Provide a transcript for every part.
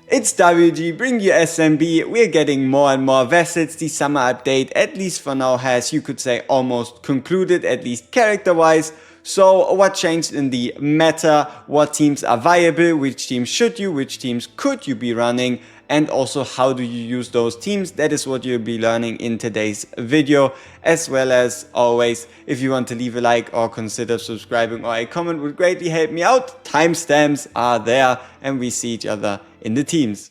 It's WG, bring you SMB, we're getting more and more vessels. The summer update, at least for now, has, you could say, almost concluded, at least character-wise. So what changed in the meta, what teams are viable, which teams should you, which teams could you be running, and also how do you use those teams. That is what you'll be learning in today's video. As well as always, if you want to leave a like or consider subscribing or a comment would greatly help me out. Timestamps are there and we see each other in the teams.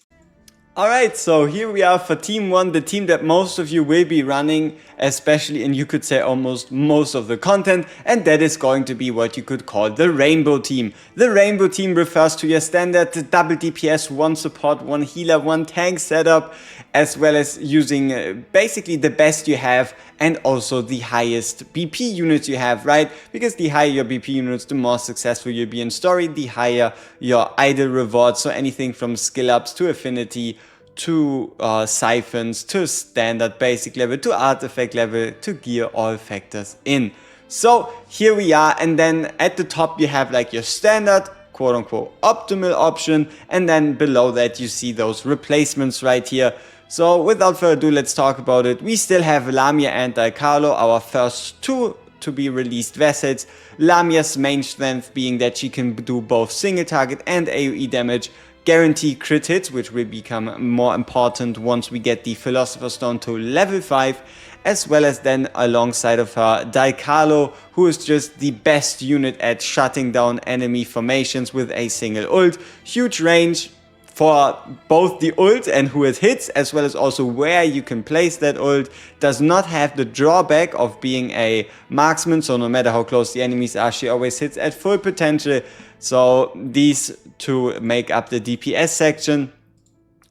Alright, so here we are for Team 1, the team that most of you will be running, especially in, you could say, almost most of the content, and that is going to be what you could call the Rainbow Team. The Rainbow Team refers to your standard double DPS, 1 support, 1 healer, 1 tank setup, as well as using basically the best you have and also the highest BP units you have, right? Because the higher your BP units, the more successful you'll be in story, the higher your idle rewards, so anything from skill ups to affinity, to siphons, to standard basic level, to artifact level, to gear, all factors in. So here we are, and then at the top you have like your standard quote unquote optimal option, and then below that you see those replacements right here. So without further ado, let's talk about it. We still have Lamia and Daikalo, our first two to be released vessels. Lamia's main strength being that she can do both single target and AoE damage, guarantee crit hits, which will become more important once we get the Philosopher's Stone to level 5, as well as then alongside of her Daikalo, who is just the best unit at shutting down enemy formations with a single ult. Huge range for both the ult and who it hits, as well as also where you can place that ult. Does not have the drawback of being a marksman, so no matter how close the enemies are, she always hits at full potential. So these two make up the DPS section.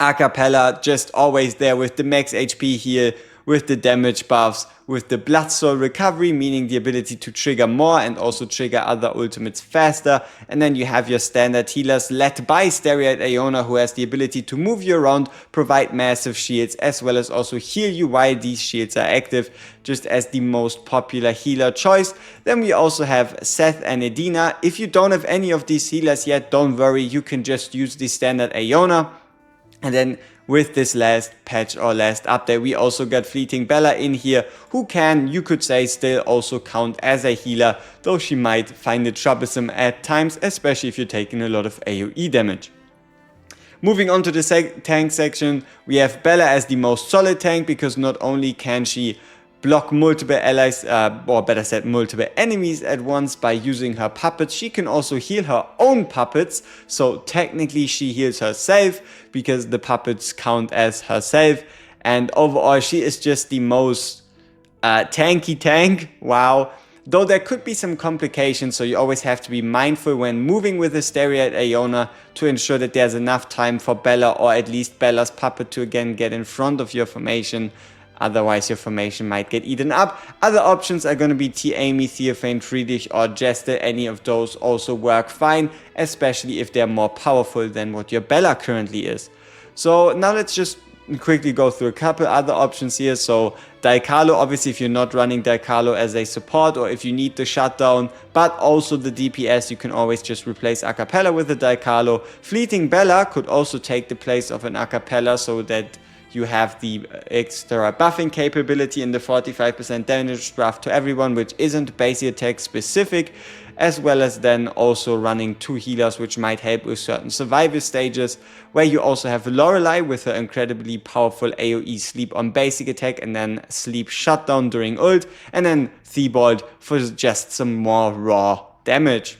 Acapella just always there with the max HP heal, with the damage buffs, with the blood soul recovery, meaning the ability to trigger more and also trigger other ultimates faster. And then you have your standard healers led by Stereoid Iona, who has the ability to move you around, provide massive shields, as well as also heal you while these shields are active, just as the most popular healer choice. Then we also have Seth and Edina. If you don't have any of these healers yet, don't worry, you can just use the standard Iona. And then with this last patch or last update, we also got Fleeting Bella in here, who can, you could say, still also count as a healer, though she might find it troublesome at times, especially if you're taking a lot of AoE damage. Moving on to the tank section, we have Bella as the most solid tank, because not only can she block multiple allies, or better said multiple enemies at once by using her puppets, she can also heal her own puppets. So technically she heals herself because the puppets count as herself, and overall she is just the most tanky tank. Wow. Though there could be some complications, so you always have to be mindful when moving with a Stereoid Iona to ensure that there's enough time for Bella, or at least Bella's puppet, to again get in front of your formation. Otherwise your formation might get eaten up. Other options are going to be Amy, Theophane, Friedrich or Jester. Any of those also work fine, especially if they're more powerful than what your Bella currently is. So now let's just quickly go through a couple other options here. So Daikalo, obviously if you're not running Daikalo as a support, or if you need the shutdown but also the DPS, you can always just replace Acapella with a Daikalo. Fleeting Bella could also take the place of an Acapella, so that you have the extra buffing capability and the 45% damage buff to everyone, which isn't basic attack specific, as well as then also running 2 healers, which might help with certain survival stages, where you also have Lorelei with her incredibly powerful AoE sleep on basic attack and then sleep shutdown during ult, and then Theobald for just some more raw damage.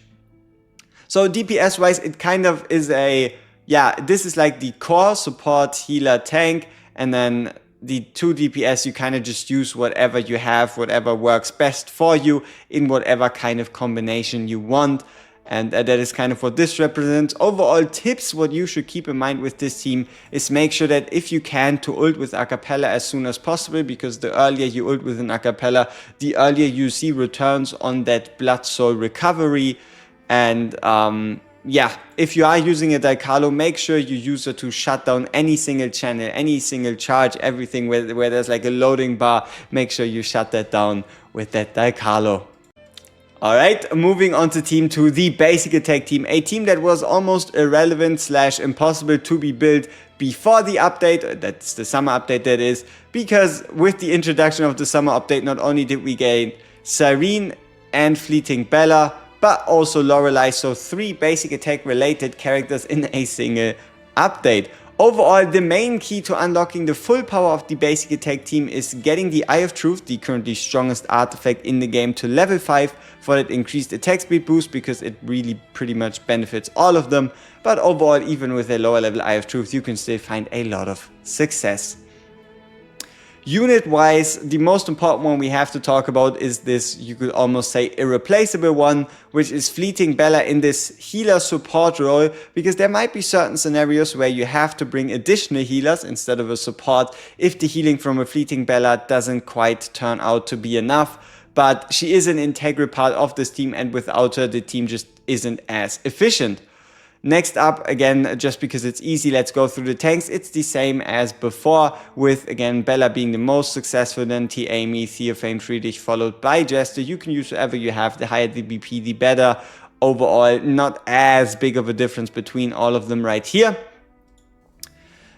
So DPS wise, it kind of is this is like the core support healer tank, and then the 2 DPS you kind of just use whatever you have, whatever works best for you in whatever kind of combination you want. And that is kind of what this represents. Overall tips, what you should keep in mind with this team is make sure that if you can, to ult with Acapella as soon as possible, because the earlier you ult with an Acapella, the earlier you see returns on that blood soul recovery. And if you are using a Daikalo, make sure you use her to shut down any single channel, any single charge, everything where there's like a loading bar. Make sure you shut that down with that Daikalo. Alright, moving on to Team 2, the basic attack team. A team that was almost irrelevant / impossible to be built before the update, that's the summer update that is, because with the introduction of the summer update, not only did we gain Cyrene and Fleeting Bella, but also Lorelei, so 3 basic attack related characters in a single update. Overall, the main key to unlocking the full power of the basic attack team is getting the Eye of Truth, the currently strongest artifact in the game, to level 5 for that increased attack speed boost, because it really pretty much benefits all of them. But overall, even with a lower level Eye of Truth, you can still find a lot of success. Unit wise, the most important one we have to talk about is this, you could almost say, irreplaceable one, which is Fleeting Bella in this healer support role, because there might be certain scenarios where you have to bring additional healers instead of a support if the healing from a Fleeting Bella doesn't quite turn out to be enough. But she is an integral part of this team, and without her the team just isn't as efficient. Next up, again, just because it's easy, let's go through the tanks. It's the same as before, with, again, Bella being the most successful, then T. Amy, Theophane, Friedrich, followed by Jester. You can use whatever you have. The higher the BP, the better. Overall, not as big of a difference between all of them right here.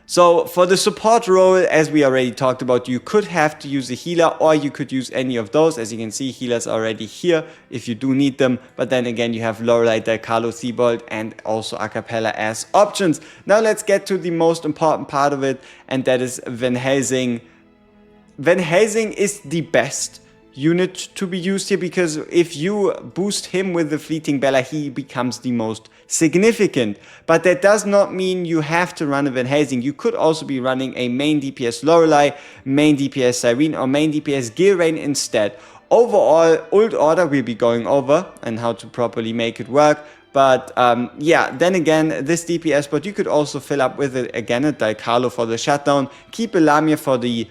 So for the support role, as we already talked about, you could have to use a healer, or you could use any of those. As you can see, healers are already here if you do need them. But then again, you have Lorelei, Del Carlo, Thibault, and also Acapella as options. Now let's get to the most important part of it, and that is Van Helsing. Van Helsing is the best unit to be used here, because if you boost him with the Fleeting Bella, he becomes the most significant. But that does not mean you have to run a Van Helsing. You could also be running a main DPS Lorelei, main DPS Cyrene, or main DPS Gilrain instead. Overall, Old Order we'll be going over and how to properly make it work. But yeah, then again, this DPS, but you could also fill up with it again a Del Carlo for the shutdown, keep a Lamia for the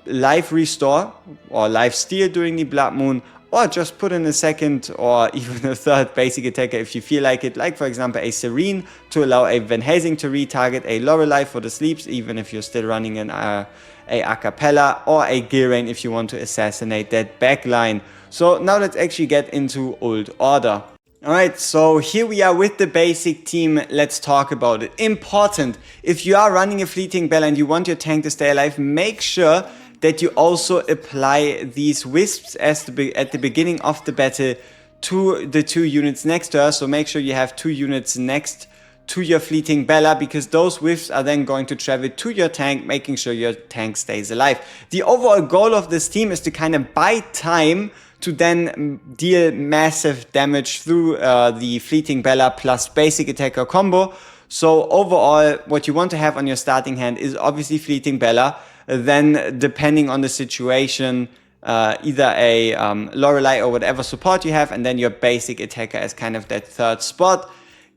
life restore or life steal during the Blood Moon, or just put in a second or even a third basic attacker if you feel like it, like for example a Serene to allow a Van Helsing to retarget, a Lorelei for the sleeps even if you're still running an a Acapella, or a Gilrain if you want to assassinate that backline. So now let's actually get into Old Order. Alright, so here we are with the basic team. Let's talk about it. Important, if you are running a Fleeting Bella and you want your tank to stay alive, make sure that you also apply these wisps at the beginning of the battle to the 2 units next to her. So make sure you have 2 units next to your Fleeting Bella, because those wisps are then going to travel to your tank, making sure your tank stays alive. The overall goal of this team is to kind of buy time to then deal massive damage through the Fleeting Bella plus basic attacker combo. So overall, what you want to have on your starting hand is obviously Fleeting Bella. Then depending on the situation, either a Lorelei or whatever support you have, and then your basic attacker as kind of that third spot.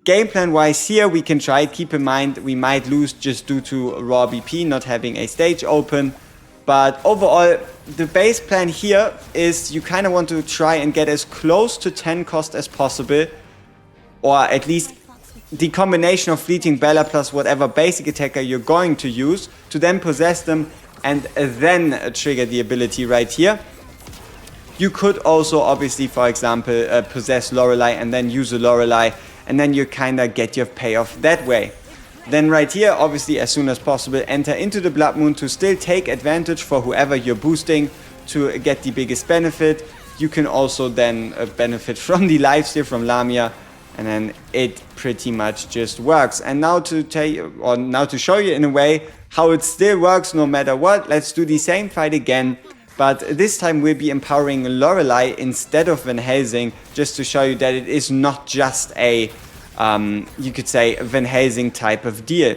Game plan wise here, we can try it. Keep in mind, we might lose just due to raw BP, not having a stage open. But overall, the base plan here is you kind of want to try and get as close to 10 cost as possible, or at least the combination of Fleeting Bella plus whatever basic attacker you're going to use to then possess them and then trigger the ability right here. You could also obviously, for example, possess Lorelei and then use a Lorelei, and then you kind of get your payoff that way. Then right here, obviously as soon as possible, enter into the Blood Moon to still take advantage for whoever you're boosting to get the biggest benefit. You can also then benefit from the lifesteal from Lamia, and then it pretty much just works. And now to tell you, or now to show you in a way how it still works no matter what, let's do the same fight again. But this time we'll be empowering Lorelei instead of Van Helsing, just to show you that it is not just a, you could say, Van Helsing type of deal.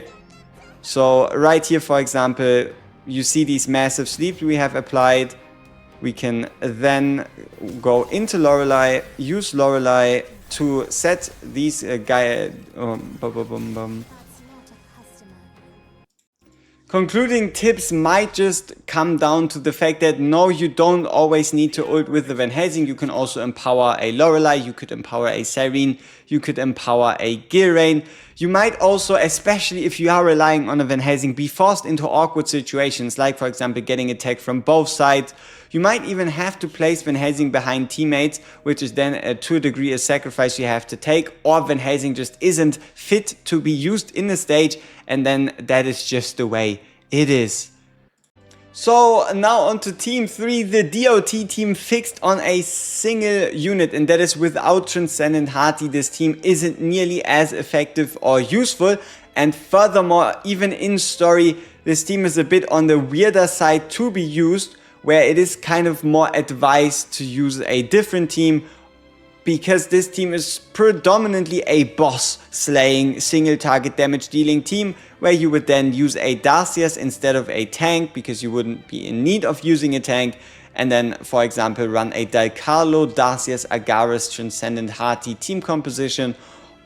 So right here, for example, you see these massive sleeps we have applied. We can then go into Lorelei, use Lorelei to set these Concluding tips might just come down to the fact that no, you don't always need to ult with the Van Helsing. You can also empower a Lorelei, you could empower a Cyrene, you could empower a Gilrain. You might also, especially if you are relying on a Van Helsing, be forced into awkward situations, like for example getting attacked from both sides. You might even have to place Van Helsing behind teammates, which is then to a degree a sacrifice you have to take, or Van Helsing just isn't fit to be used in the stage, and then that is just the way it is. So now on to Team 3, the DOT team fixed on a single unit, and that is without Transcendent Hati. This team isn't nearly as effective or useful, and furthermore, even in story, this team is a bit on the weirder side to be used, where it is kind of more advised to use a different team, because this team is predominantly a boss slaying single target damage dealing team, where you would then use a Darcius instead of a tank, because you wouldn't be in need of using a tank, and then for example run a Dalcarlo, Darcius, Agaris, Transcendent Hati team composition.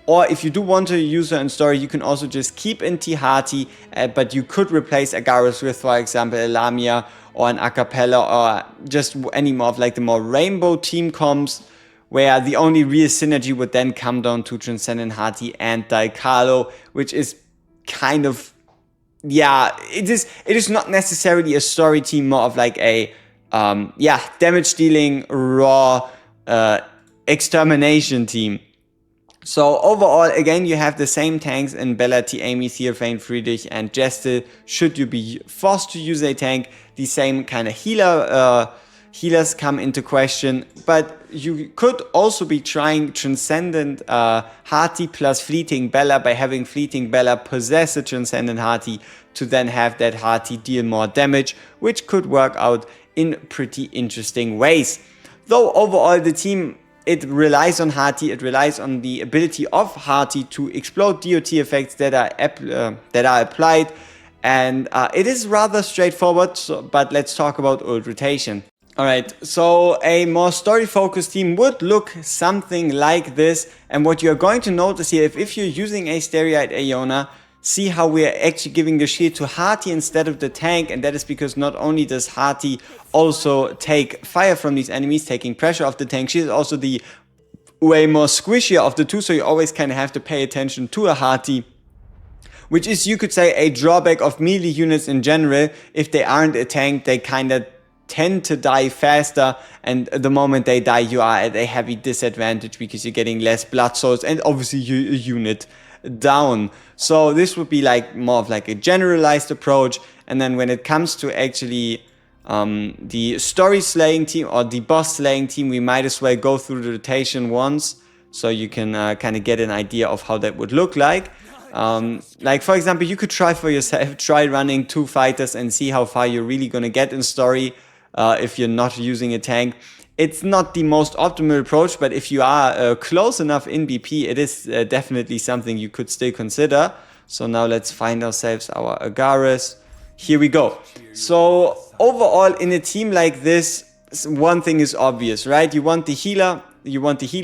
Or if you do want to use her in story, you can also just keep in T-Hati, but you could replace Agaris with, for example, a Lamia or an Acapella, or just any more of like the more rainbow team comps, where the only real synergy would then come down to Transcendent Hati and Dalcarlo, which is kind of, yeah, it is not necessarily a story team, more of like a, damage dealing, raw, extermination team. So overall, again, you have the same tanks in Bella, Amy, Theophane, Friedrich, and Jestel. Should you be forced to use a tank, the same kind of healers come into question. But you could also be trying Transcendent Hati plus Fleeting Bella by having Fleeting Bella possess a Transcendent Hati to then have that Hati deal more damage, which could work out in pretty interesting ways. Though overall, the team, it relies on Hati, it relies on the ability of Hati to explode DOT effects that are applied, and it is rather straightforward, but let's talk about ult rotation. Alright, so a more story focused team would look something like this, and what you're going to notice here, if you're using a Stereoid Aeona, see how we are actually giving the shield to Hati instead of the tank, and that is because not only does Hati also take fire from these enemies, taking pressure off the tank, she is also the way more squishier of the two, so you always kind of have to pay attention to a Hati, which is, you could say, a drawback of melee units in general. If they aren't a tank, they kind of tend to die faster, and the moment they die, you are at a heavy disadvantage because you're getting less blood souls, and obviously you're a unit down. So this would be like more of like a generalized approach. And then when it comes to actually the story slaying team or the boss slaying team, we might as well go through the rotation once, so you can kind of get an idea of how that would look like. Like for example, you could try for yourself, try running 2 fighters and see how far you're really gonna get in story if you're not using a tank. It's not the most optimal approach, but if you are close enough in BP, it is definitely something you could still consider. So now let's find ourselves our Agaris. Here we go. So overall, in a team like this, one thing is obvious, right? You want the healer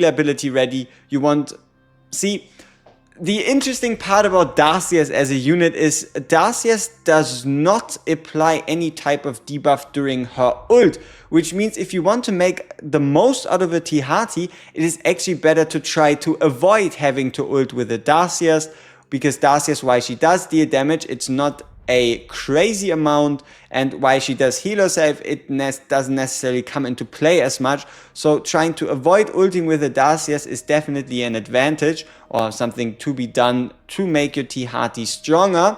ability ready. You want, see, the interesting part about Darcius as a unit is Darcius does not apply any type of debuff during her ult, which means if you want to make the most out of a T-Hati, it is actually better to try to avoid having to ult with a Darcius, because Darcius, while she does deal damage, it's not a crazy amount, and while she does heal herself, it doesn't necessarily come into play as much. So trying to avoid ulting with a Darcius is definitely an advantage, or something to be done to make your T-Hati stronger.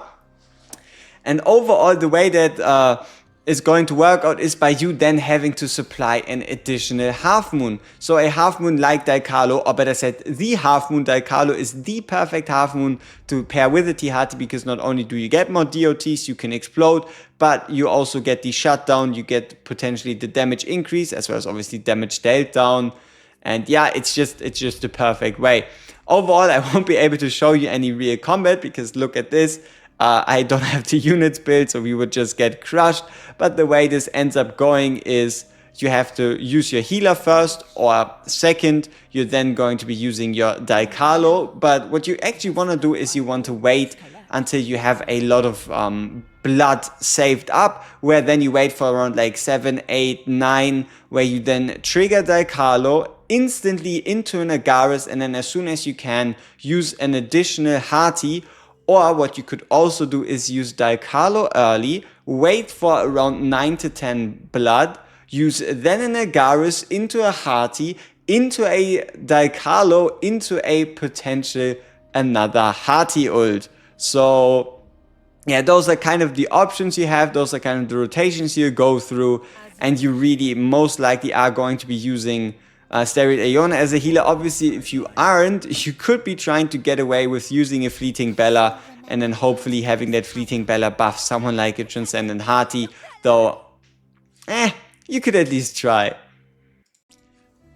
And overall, the way that is going to work out is by you then having to supply an additional half moon. So a half moon like Dalcarlo, or better said, the half moon Dalcarlo is the perfect half moon to pair with the T-Hati, because not only do you get more DOTs, you can explode, but you also get the shutdown, you get potentially the damage increase, as well as obviously damage dealt down. And yeah, it's just the perfect way. Overall, I won't be able to show you any real combat, because look at this. I don't have the units built, so we would just get crushed. But the way this ends up going is you have to use your healer first, or second, you're then going to be using your Dalcarlo. But what you actually want to do is you want to wait until you have a lot of blood saved up, where then you wait for around like 7, 8, 9, where you then trigger Diallo instantly into an Agaris, and then as soon as you can, use an additional Hearty. Or what you could also do is use Diallo early, wait for around 9 to 10 blood, use then an Agaris into a Hearty, into a Diallo, into a potential another Hearty ult. So yeah, those are kind of the options you have, those are kind of the rotations you go through, and you really most likely are going to be using Steroid Aeona as a healer. Obviously, if you aren't, you could be trying to get away with using a Fleeting Bella, and then hopefully having that Fleeting Bella buff someone like a Transcendent Hearty, though, you could at least try.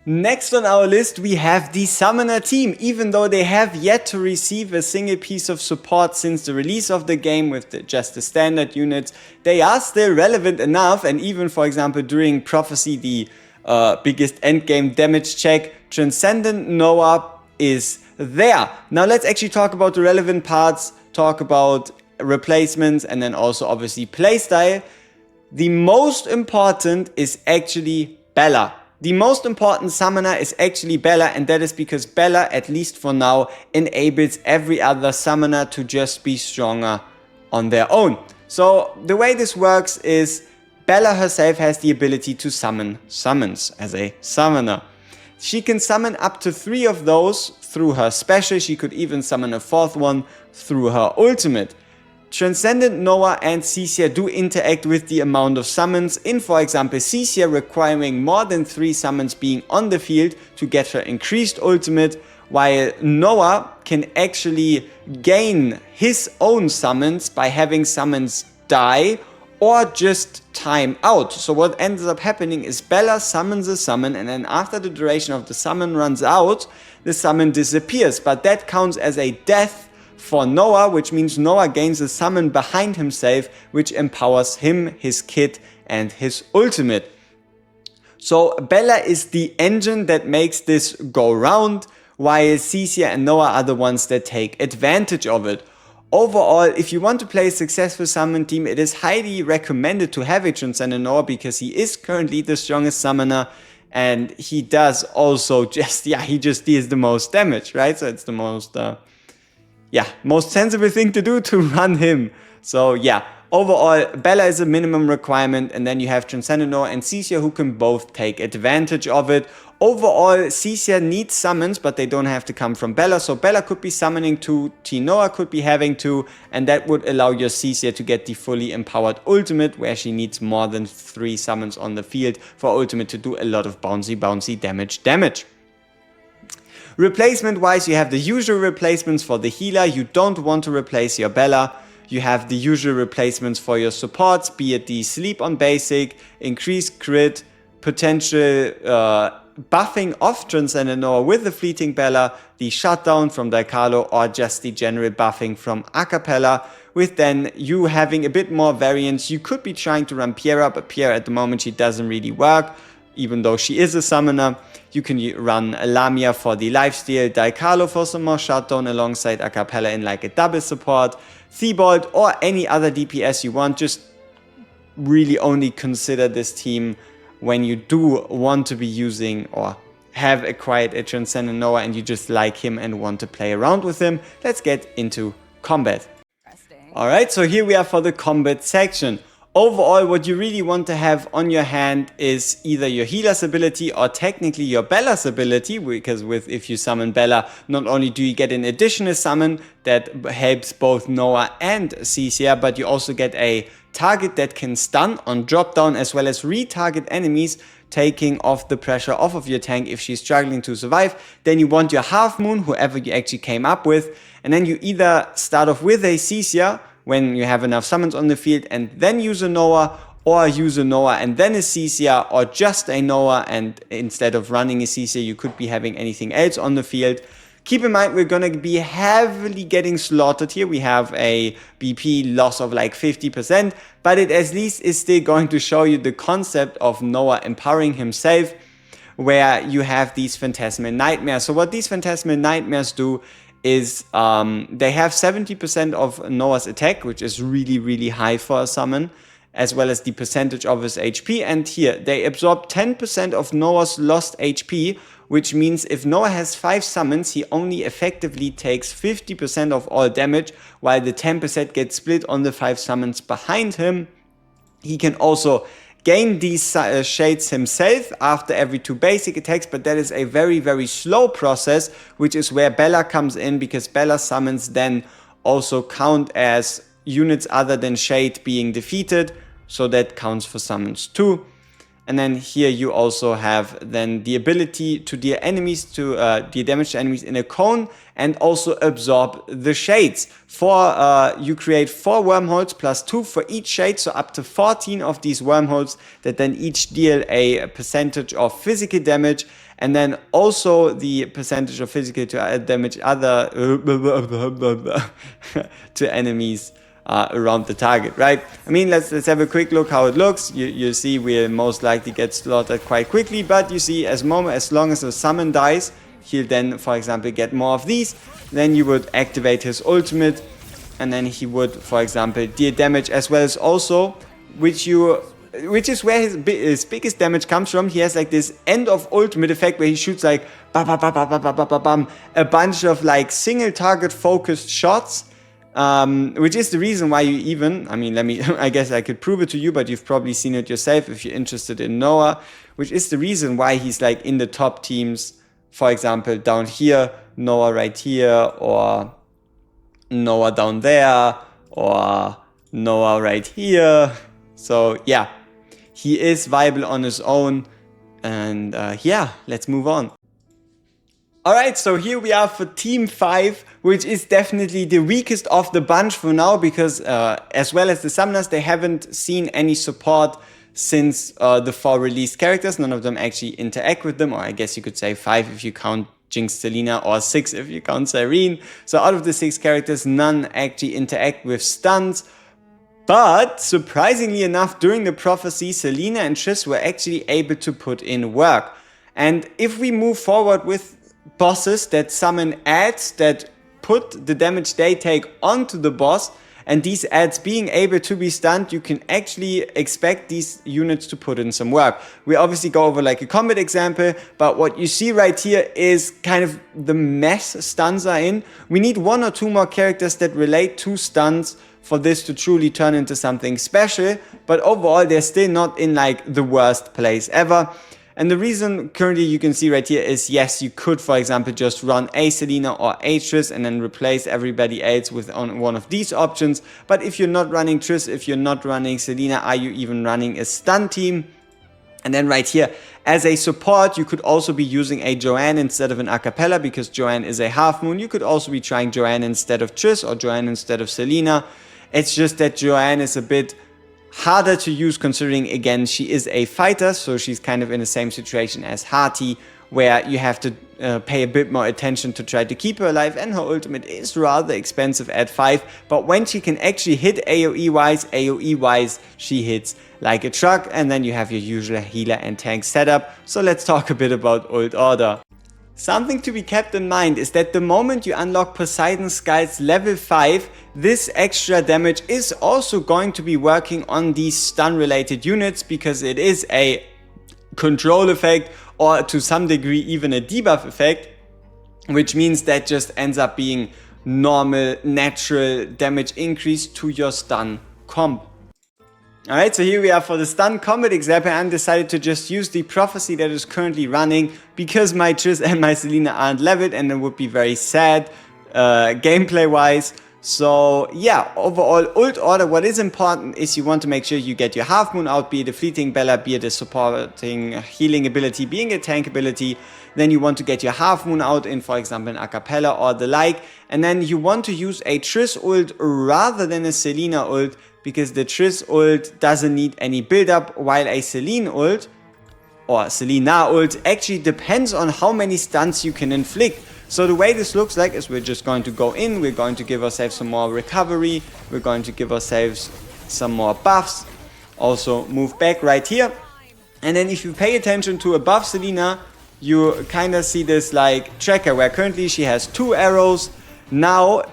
Next on our list we have the Summoner team. Even though they have yet to receive a single piece of support since the release of the game with just the standard units, they are still relevant enough, and even for example during Prophecy, the biggest endgame damage check, Transcendent Noah is there. Now let's actually talk about the relevant parts, talk about replacements, and then also obviously playstyle. The most important is actually Bella. The most important summoner is actually Bella, and that is because Bella, at least for now, enables every other summoner to just be stronger on their own. So the way this works is Bella herself has the ability to summon summons as a summoner. She can summon up to 3 of those through her special. She could even summon a 4th one through her ultimate. Transcendent Noah and Cecia do interact with the amount of summons, in for example Cecia requiring more than 3 summons being on the field to get her increased ultimate, while Noah can actually gain his own summons by having summons die or just time out. So what ends up happening is Bella summons a summon, and then after the duration of the summon runs out, the summon disappears, but that counts as a death for Noah, which means Noah gains a summon behind himself, which empowers him, his kit, and his ultimate. So Bella is the engine that makes this go round, while Cecia and Noah are the ones that take advantage of it. Overall, if you want to play a successful summon team, it is highly recommended to have a Transcendent Noah, because he is currently the strongest summoner, and he does also he just deals the most damage, right? So it's the most most sensible thing to do to run him. So yeah, overall Bella is a minimum requirement, and then you have Transcendent Noah and Cecia who can both take advantage of it. Overall, Cecia needs summons, but they don't have to come from Bella. So Bella could be summoning 2, Noah could be having 2, and that would allow your Cecia to get the fully empowered ultimate, where she needs more than 3 summons on the field for ultimate to do a lot of bouncy damage. Replacement wise, you have the usual replacements for the healer. You don't want to replace your Bella. You have the usual replacements for your supports, be it the sleep on basic, increased crit, potential buffing of Transcendent Noah with the Fleeting Bella, the shutdown from Diallo, or just the general buffing from Acapella, with then you having a bit more variance. You could be trying to run Piera, but Piera at the moment she doesn't really work, even though she is a summoner. You can run Lamia for the lifesteal, Diallo for some more shutdown alongside Acapella in like a double support, Thibault or any other DPS you want. Just really only consider this team when you do want to be using or have acquired a Transcendent Noah and you just like him and want to play around with him. Let's get into combat. Alright, so here we are for the combat section. Overall, what you really want to have on your hand is either your healer's ability or technically your Bella's ability, because if you summon Bella, not only do you get an additional summon that helps both Noah and Cecia, but you also get a target that can stun on drop down as well as retarget enemies, taking off the pressure off of your tank if she's struggling to survive. Then you want your Half Moon, whoever you actually came up with, and then you either start off with a Cecia when you have enough summons on the field and then use a Noah, or use a Noah and then a Cecia, or just a Noah and instead of running a Cecia you could be having anything else on the field. Keep in mind we're gonna be heavily getting slaughtered here. We have a BP loss of like 50%, but it at least is still going to show you the concept of Noah empowering himself, where you have these Phantasmal Nightmares. So what these Phantasmal Nightmares do is they have 70% of Noah's attack, which is really, really high for a summon, as well as the percentage of his HP. And here, they absorb 10% of Noah's lost HP, which means if Noah has 5 summons, he only effectively takes 50% of all damage, while the 10% gets split on the 5 summons behind him. He can also gain these shades himself after every 2 basic attacks, but that is a very, very slow process, which is where Bella comes in, because Bella summons then also count as units other than Shade being defeated, so that counts for summons too. And then here you also have then the ability to deal damage to enemies in a cone, and also absorb the shades. You create 4 wormholes plus 2 for each shade, so up to 14 of these wormholes that then each deal a percentage of physical damage, and then also the percentage of physical damage other to enemies around the target, right? I mean, let's have a quick look how it looks. You see we'll most likely get slaughtered quite quickly, but you see as long as the summon dies, he'll then, for example, get more of these. Then you would activate his ultimate, and then he would, for example, deal damage, as well as also, which is where his biggest damage comes from. He has like this end of ultimate effect where he shoots like a bunch of like single target focused shots. Which is the reason why you even, I guess I could prove it to you, but you've probably seen it yourself if you're interested in Noah, which is the reason why he's like in the top teams, for example, down here, Noah right here, or Noah down there, or Noah right here. So yeah, he is viable on his own, and yeah, let's move on. Alright, so here we are for Team 5, which is definitely the weakest of the bunch for now, because as well as the summoners, they haven't seen any support since the 4 released characters. None of them actually interact with them, or I guess you could say 5 if you count Jinx Selena, or 6 if you count Cyrene. So out of the 6 characters, none actually interact with stuns. But surprisingly enough, during the prophecy, Selena and Triss were actually able to put in work. And if we move forward with bosses that summon adds that put the damage they take onto the boss, and these adds being able to be stunned, you can actually expect these units to put in some work. We obviously go over like a combat example, but what you see right here is kind of the mess stuns are in. We need 1 or 2 more characters that relate to stuns for this to truly turn into something special, but overall they're still not in like the worst place ever. And the reason currently you can see right here is, yes, you could, for example, just run a Selena or a Triss and then replace everybody else with one of these options. But if you're not running Triss, if you're not running Selena, are you even running a stun team? And then right here, as a support, you could also be using a Joanne instead of an Acapella, because Joanne is a half moon. You could also be trying Joanne instead of Triss, or Joanne instead of Selena. It's just that Joanne is a bit harder to use, considering again she is a fighter, so she's kind of in the same situation as Hati, where you have to pay a bit more attention to try to keep her alive, and her ultimate is rather expensive at 5, but when she can actually hit AoE wise she hits like a truck. And then you have your usual healer and tank setup. So let's talk a bit about Ult Order. Something to be kept in mind is that the moment you unlock Poseidon Skulls level 5, this extra damage is also going to be working on these stun related units, because it is a control effect, or to some degree even a debuff effect, which means that just ends up being normal, natural damage increase to your stun comp. Alright, so here we are for the stun combat example. I decided to just use the prophecy that is currently running, because my Triss and my Selena aren't leveled, and it would be very sad gameplay wise. So yeah, overall Ult Order, what is important is you want to make sure you get your half moon out, be it a fleeting Bella, be it a supporting healing ability, being a tank ability. Then you want to get your half moon out in, for example, an Acapella or the like. And then you want to use a Triss ult rather than a Selena ult, because the Triss ult doesn't need any build up, while a Selene ult or Selena ult actually depends on how many stuns you can inflict. So the way this looks like is we're just going to go in, we're going to give ourselves some more recovery, we're going to give ourselves some more buffs, also move back right here. And then if you pay attention to above Selena, you kind of see this like tracker where currently she has 2 arrows, Now,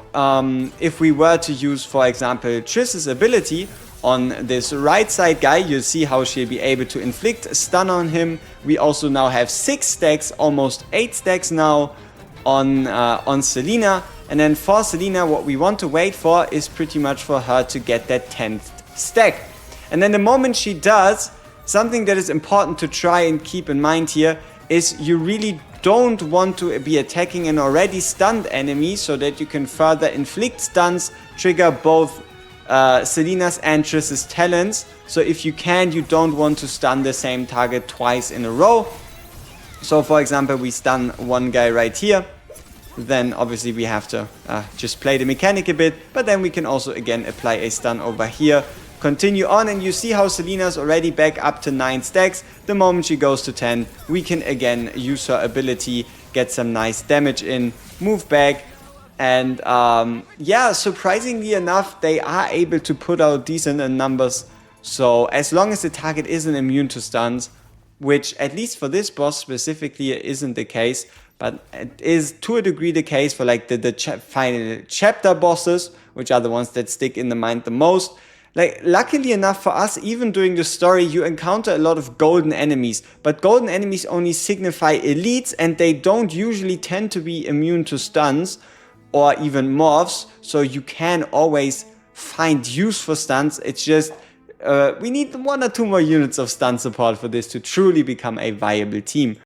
if we were to use, for example, Triss's ability on this right side guy, you'll see how she'll be able to inflict a stun on him. We also now have 6 stacks, almost 8 stacks now on Selena. And then for Selena, what we want to wait for is pretty much for her to get that 10th stack. And then the moment she does, something that is important to try and keep in mind here is you really don't want to be attacking an already stunned enemy so that you can further inflict stuns, trigger both Selena's and Triss's talents. So if you can, you don't want to stun the same target twice in a row. So for example, we stun one guy right here. Then obviously we have to just play the mechanic a bit, but then we can also again apply a stun over here. Continue on, and you see how Selena's already back up to 9 stacks. The moment she goes to 10, we can again use her ability, get some nice damage in, move back. And yeah, surprisingly enough, they are able to put out decent numbers. So as long as the target isn't immune to stuns, which at least for this boss specifically isn't the case, but it is to a degree the case for like the final chapter bosses, which are the ones that stick in the mind the most. Like, luckily enough for us, even during the story, you encounter a lot of golden enemies, but golden enemies only signify elites, and they don't usually tend to be immune to stuns or even morphs, so you can always find use for stuns. It's just we need 1 or 2 more units of stun support for this to truly become a viable team.